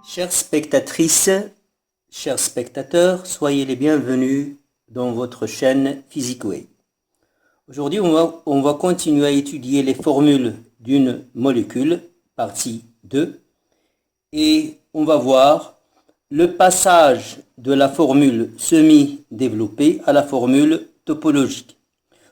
Chères spectatrices, chers spectateurs, soyez les bienvenus dans votre chaîne PhysicsWay. Aujourd'hui, on va continuer à étudier les formules d'une molécule, partie 2, et on va voir le passage de la formule semi-développée à la formule topologique.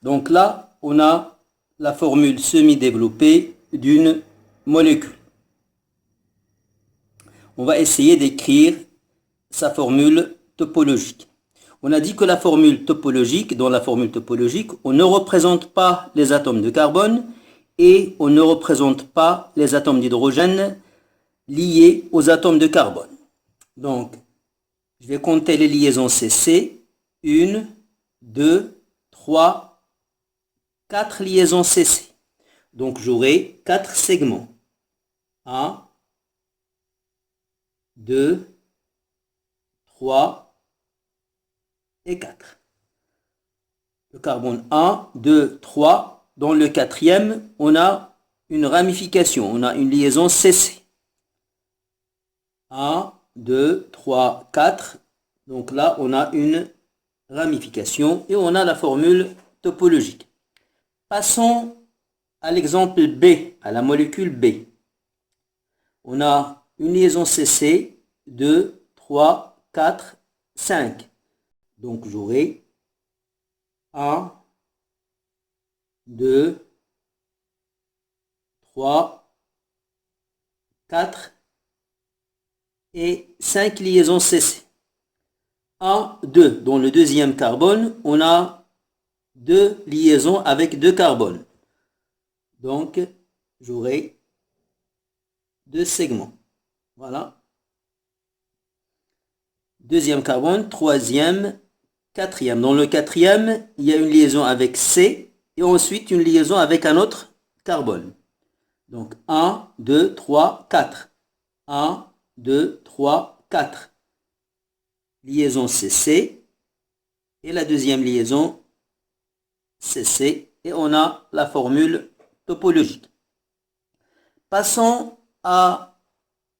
Donc là, on a la formule semi-développée d'une molécule. On va essayer d'écrire sa formule topologique. On a dit que la formule topologique, dans la formule topologique, on ne représente pas les atomes de carbone et on ne représente pas les atomes d'hydrogène liés aux atomes de carbone. Donc, je vais compter les liaisons CC. 1, 2, 3, 4 liaisons CC. Donc, j'aurai 4 segments. 1, 2, 3 et 4. Le carbone 1, 2, 3. Dans le quatrième, on a une ramification, on a une liaison CC. 1, 2, 3, 4. Donc là, on a une ramification et on a la formule topologique. Passons à l'exemple B, à la molécule B. On a une liaison CC, 2, 3, 4, 5. Donc j'aurai 1, 2, 3, 4 et 5 liaisons CC. 1, 2. Dans le deuxième carbone, on a 2 liaisons avec 2 carbones. Donc j'aurai 2 segments. Voilà. Deuxième carbone, troisième, quatrième. Dans le quatrième, il y a une liaison avec C et ensuite une liaison avec un autre carbone. Donc 1, 2, 3, 4. 1, 2, 3, 4. Liaison CC et la deuxième liaison CC et on a la formule topologique. Passons à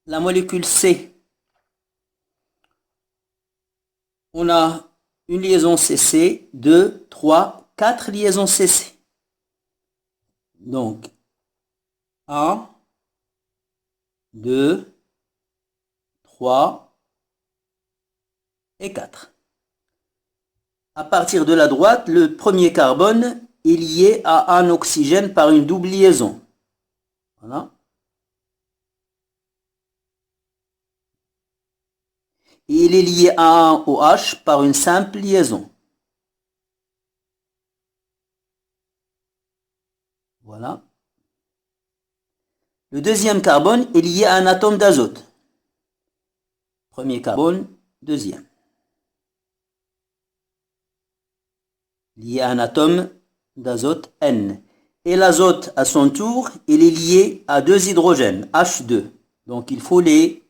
la molécule C. On a une liaison CC, 2, 3, 4 liaisons CC. Donc, 1, 2, 3 et 4. À partir de la droite, le premier carbone est lié à un oxygène par une double liaison. Voilà. Et il est lié à un OH par une simple liaison. Voilà. Le deuxième carbone est lié à un atome d'azote. Premier carbone, deuxième. Lié à un atome d'azote N. Et l'azote, à son tour, il est lié à 2 hydrogènes, H2. Donc il faut les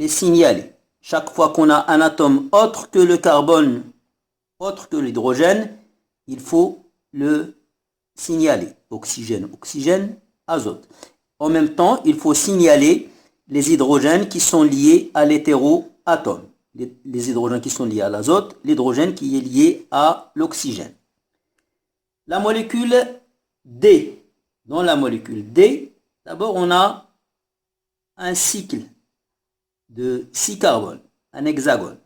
signaler. Chaque fois qu'on a un atome autre que le carbone, autre que l'hydrogène, il faut le signaler. Oxygène, oxygène, azote. En même temps, il faut signaler les hydrogènes qui sont liés à l'hétéroatome. Les hydrogènes qui sont liés à l'azote, l'hydrogène qui est lié à l'oxygène. La molécule D. Dans la molécule D, d'abord on a un cycle de 6 carbones, un hexagone.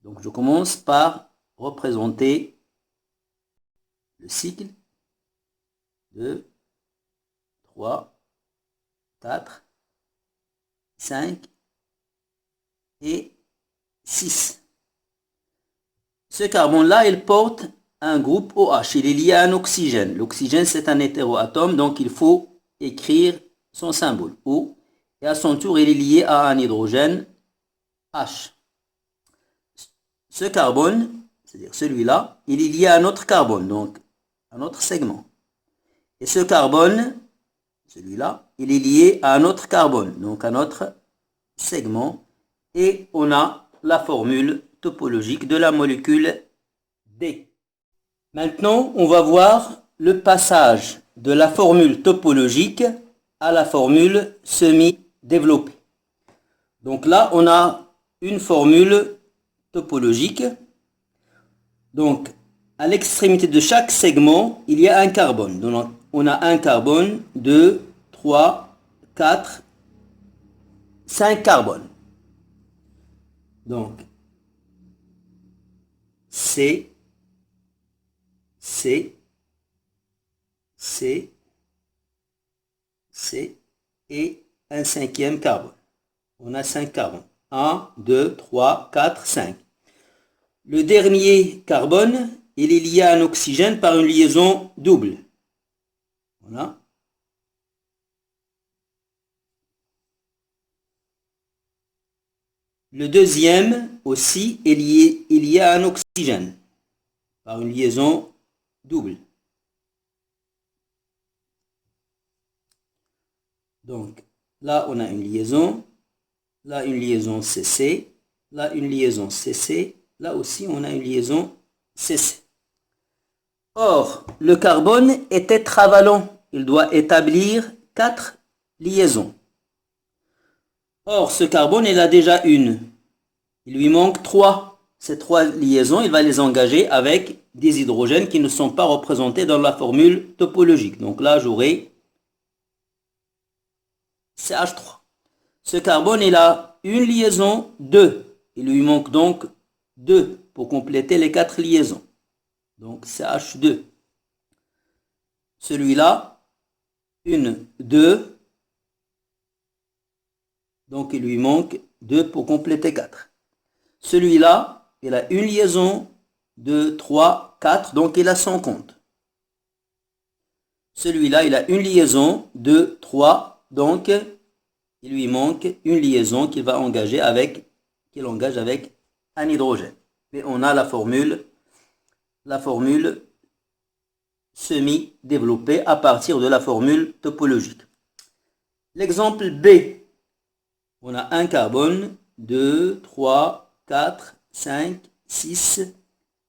Donc je commence par représenter le cycle. 2, 3, 4, 5 et 6. Ce carbone-là, il porte un groupe OH. Il est lié à un oxygène. L'oxygène, c'est un hétéroatome, donc il faut écrire son symbole O. Et à son tour, il est lié à un hydrogène H. Ce carbone, c'est-à-dire celui-là, il est lié à un autre carbone, donc un autre segment. Et ce carbone, celui-là, il est lié à un autre carbone, donc un autre segment. Et on a la formule topologique de la molécule D. Maintenant, on va voir le passage de la formule topologique à la formule semi-développée. Donc là, on a une formule topologique. Donc, à l'extrémité de chaque segment, il y a un carbone. Donc, on a un carbone, 2, 3, 4, 5 carbones. Donc, C, et un cinquième carbone. On a 5 carbones. 1, 2, 3, 4, 5. Le dernier carbone, il est lié à un oxygène par une liaison double. Voilà. Le deuxième aussi est lié à un oxygène par une liaison double. Donc là, on a une liaison, là une liaison CC, là une liaison CC, là aussi on a une liaison CC. Or, le carbone est tétravalent. Il doit établir 4 liaisons. Or, ce carbone, il a déjà une. Il lui manque 3. Ces 3 liaisons, il va les engager avec des hydrogènes qui ne sont pas représentés dans la formule topologique. Donc là, j'aurai CH3. Ce carbone, il a une liaison 2. Il lui manque donc 2 pour compléter les 4 liaisons. Donc CH2. Celui-là, une 2. Donc il lui manque 2 pour compléter 4. Celui-là, il a une liaison 2, 3, 4. Donc il a son compte. Celui-là, il a une liaison 2, 3. Donc il lui manque une liaison qu'il va engager avec, qu'il engage avec un hydrogène. Et on a la formule semi-développée à partir de la formule topologique. L'exemple B, on a un carbone, 2, 3, 4, 5, 6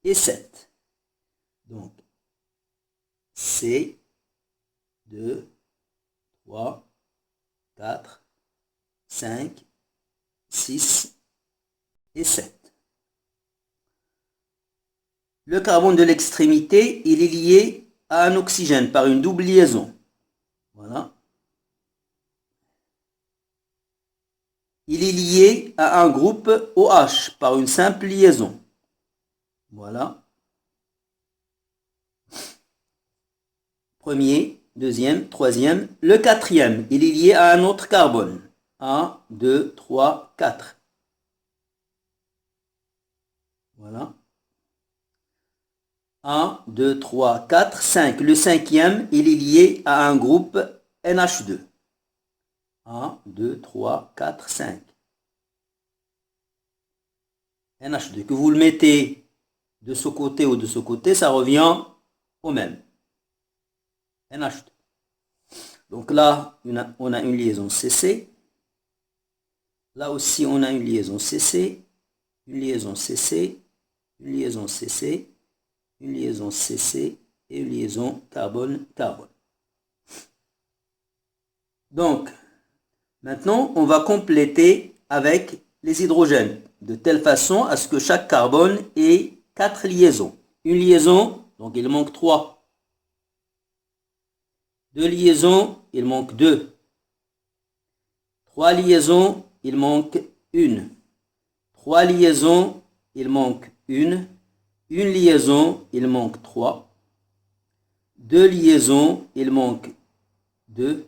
et 7. Donc, C, 2, 3, 4, 5, 6 et 7. Le carbone de l'extrémité, il est lié à un oxygène par une double liaison. Voilà. Il est lié à un groupe OH par une simple liaison. Voilà. Premier, deuxième, troisième. Le quatrième, il est lié à un autre carbone. 1, 2, 3, 4. Voilà. 1, 2, 3, 4, 5. Le cinquième, il est lié à un groupe NH2. 1, 2, 3, 4, 5. NH2. Que vous le mettez de ce côté ou de ce côté, ça revient au même. NH2. Donc là, on a une liaison CC. Là aussi, on a une liaison CC, une liaison CC, une liaison CC, une liaison CC et une liaison carbone-carbone. Donc, maintenant, on va compléter avec les hydrogènes, de telle façon à ce que chaque carbone ait 4 liaisons. Une liaison, donc il manque 3. 2 liaisons, il manque 2. 3 liaisons, il manque 1. 3 liaisons, il manque 1. Une liaison, il manque 3. 2 liaisons, il manque 2.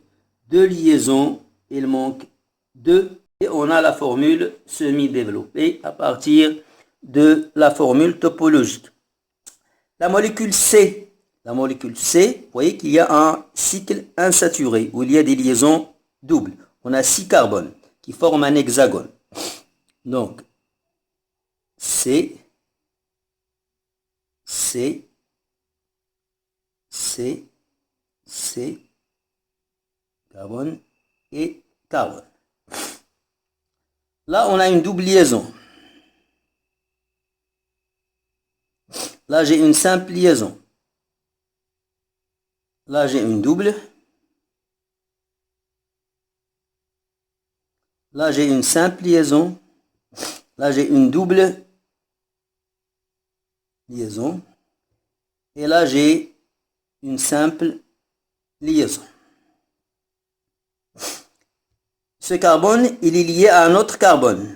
2 liaisons, il manque 2. Et on a la formule semi-développée à partir de la formule topologique. La molécule C. La molécule C, vous voyez qu'il y a un cycle insaturé où il y a des liaisons doubles. On a 6 carbones qui forment un hexagone. Donc, C, carbone et carbone. Là, on a une double liaison. Là, j'ai une simple liaison. Là, j'ai une double. Là, j'ai une simple liaison. Là, j'ai une double liaison. Et là, j'ai une simple liaison. Ce carbone, il est lié à un autre carbone.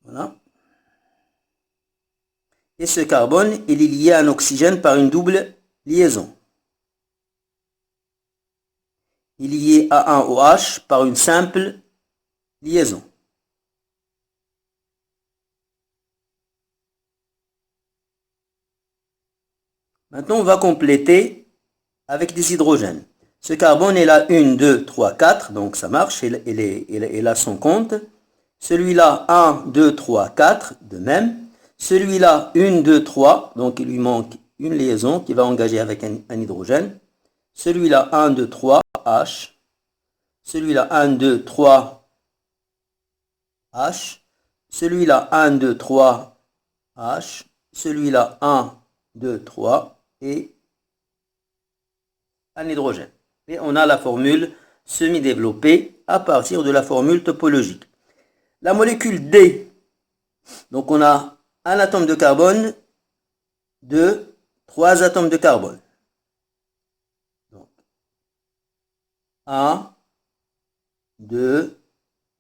Voilà. Et ce carbone, il est lié à un oxygène par une double liaison. Il est lié à un OH par une simple liaison. Maintenant, on va compléter avec des hydrogènes. Ce carbone est là 1, 2, 3, 4, donc ça marche, il a son compte. Celui-là, 1, 2, 3, 4, de même. Celui-là, 1, 2, 3, donc il lui manque une liaison qui va engager avec un hydrogène. Celui-là, 1, 2, 3, H. Celui-là, 1, 2, 3, H. Celui-là, 1, 2, 3, H. Celui-là, 1, 2, 3 et un hydrogène. Et on a la formule semi-développée à partir de la formule topologique. La molécule D, donc on a un atome de carbone, 2, 3 atomes de carbone. Donc, 1, 2,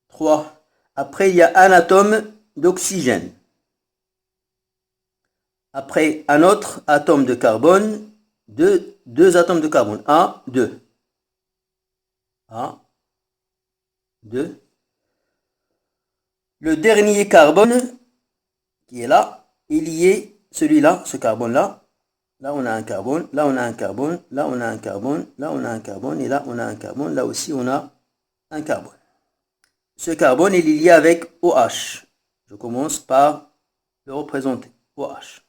3. Après, il y a un atome d'oxygène. Après, un autre atome de carbone, 2 atomes de carbone. 1, 2. 1, 2. Le dernier carbone qui est là, est lié, celui-là, ce carbone-là. Là, on a un carbone, là, on a un carbone, là, on a un carbone, là, on a un carbone, et là, on a un carbone, là aussi, on a un carbone. Ce carbone, il est lié avec OH. Je commence par le représenter, OH.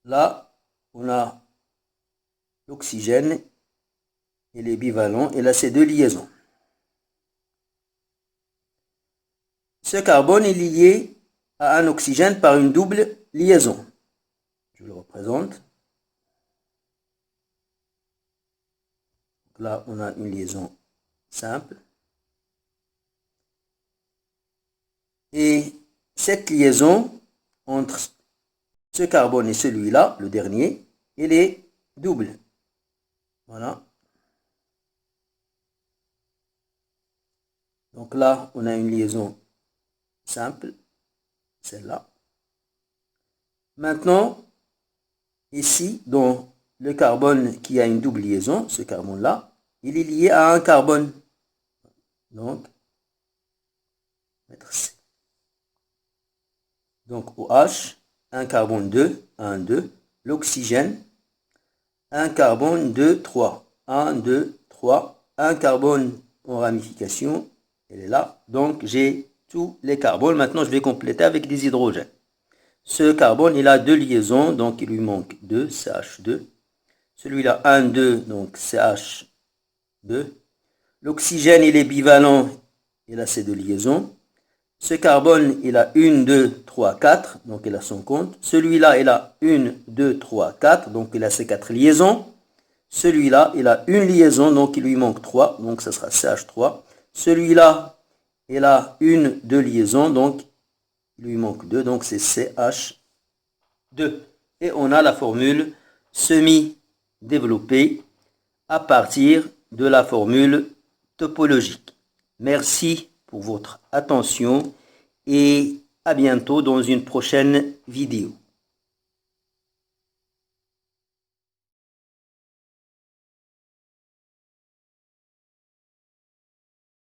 Là, on a l'oxygène et les bivalents, et là, c'est 2 liaisons. Ce carbone est lié à un oxygène par une double liaison. Je le représente. Là, on a une liaison simple. Et cette liaison entre ce carbone et celui-là, le dernier, elle est double. Voilà. Donc là, on a une liaison simple, celle-là. Maintenant, ici, dans le carbone qui a une double liaison, ce carbone-là, il est lié à un carbone. Donc, mettre C. Donc, OH, un carbone 2, 1, 2. L'oxygène, un carbone 2, 3. 1, 2, 3. Un carbone en ramification, elle est là. Donc, j'ai tous les carbones. Maintenant, je vais compléter avec des hydrogènes. Ce carbone, il a 2 liaisons, donc il lui manque 2, CH2. Celui-là, 1, 2, donc CH2. L'oxygène, il est bivalent, il a ces 2 liaisons. Ce carbone, il a 1, 2, 3, 4, donc il a son compte. Celui-là, il a 1, 2, 3, 4, donc il a ses 4 liaisons. Celui-là, il a une liaison, donc il lui manque 3, donc ça sera CH3. Celui-là, il a 1, 2 liaisons, donc il lui manque 2, donc c'est CH2. Et on a la formule semi-développée à partir de la formule topologique. Merci pour votre attention et à bientôt dans une prochaine vidéo.